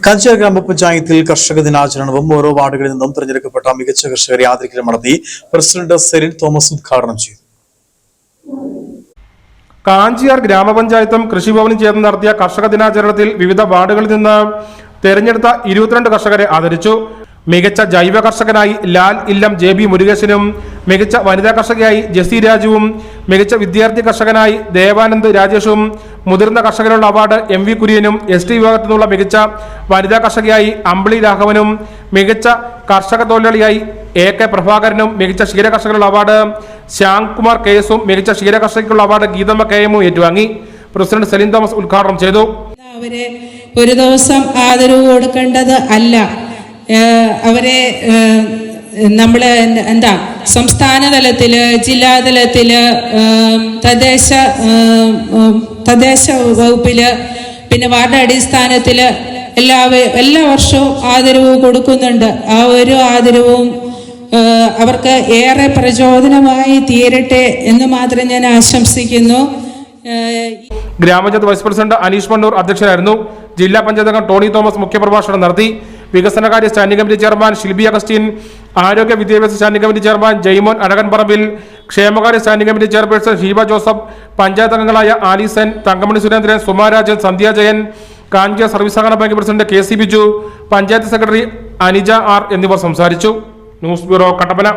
കാഞ്ചിയാർ ഗ്രാമപഞ്ചായത്തിൽ കർഷക ദിനാചരണവും ഓരോ വാർഡുകളിൽ നിന്നും തിരഞ്ഞെടുക്കപ്പെട്ട മികച്ച കർഷകരെ ആദരിക്കലും നടത്തി പ്രസിഡന്റ് സെലിൻ തോമസ് ഉദ്ഘാടനം ചെയ്തു. കാഞ്ചിയാർ ഗ്രാമപഞ്ചായത്തും കൃഷിഭവനും ചേർന്ന് നടത്തിയ കർഷക ദിനാചരണത്തിൽ വിവിധ വാർഡുകളിൽ നിന്ന് തെരഞ്ഞെടുത്ത 22 കർഷകരെ ആദരിച്ചു. മികച്ച ജൈവ കർഷകനായി ലാൽ ഇല്ലം JB മുരുകേശനും, മികച്ച വനിതാ കർഷകയായി ജെസി രാജുവും, മികച്ച വിദ്യാർത്ഥി കർഷകനായി ദേവാനന്ദ് രാജേഷും, മുതിർന്ന കർഷകനുള്ള അവാർഡ് MV കുര്യനും, ST വിഭാഗത്തിൽ നിന്നുള്ള മികച്ച വനിതാ കർഷകയായി അമ്പിളി രാഘവനും, മികച്ച കർഷക തൊഴിലാളിയായി AK പ്രഭാകരനും, മികച്ച ക്ഷീര കർഷകനുള്ള അവാർഡ് ശ്യാംകുമാർ KSും, മികച്ച ക്ഷീര കർഷകർക്കുള്ള അവാർഡ് ഗീതമ്മ KMും ഏറ്റുവാങ്ങി. പ്രസിഡന്റ് സെലിൻ തോമസ് ഉദ്ഘാടനം ചെയ്തു. അവരെ ഒരു ദിവസം ആദരവ് കൊടുക്കേണ്ടത് അല്ല, അവരെ നമ്മൾ സംസ്ഥാന തലത്തില്, ജില്ലാതലത്തില്, തദ്ദേശ വകുപ്പില്, പിന്നെ വാർഡ് അടിസ്ഥാനത്തില് എല്ലാ വർഷവും ആദരവ് കൊടുക്കുന്നുണ്ട്. ആ ഒരു ആദരവും അവർക്ക് ഏറെ പ്രചോദനമായി തീരട്ടെ എന്ന് മാത്രം ഞാൻ ആശംസിക്കുന്നു. ഗ്രാമപഞ്ചായത്ത് വൈസ് പ്രസിഡന്റ് അനീഷ് മണ്ണൂർ അധ്യക്ഷനായിരുന്നു. ജില്ലാ പഞ്ചായത്ത് അംഗം ടോണി തോമസ് മുഖ്യപ്രഭാഷണം നടത്തി. വികസനകാര്യ standing committee chairman Shilby Augustine, ആരോഗ്യ വിദ്യാഭ്യാസ standing committee chairman Jaimon Azhakanparambil, ക്ഷേമകാര്യ standing committee chairperson Sheeba Joseph, panchayat അംഗങ്ങളായ ആലിസൻ, തങ്കമണി സുരേന്ദ്രൻ, സുമാരാജൻ, സന്ധ്യ ജയൻ, കാഞ്ചിയാർ സർവീസ് സഹകരണ bank president KC Biju, panchayat secretary Anija R എന്നിവർ സംസാരിച്ചു. News bureau, Kattappana.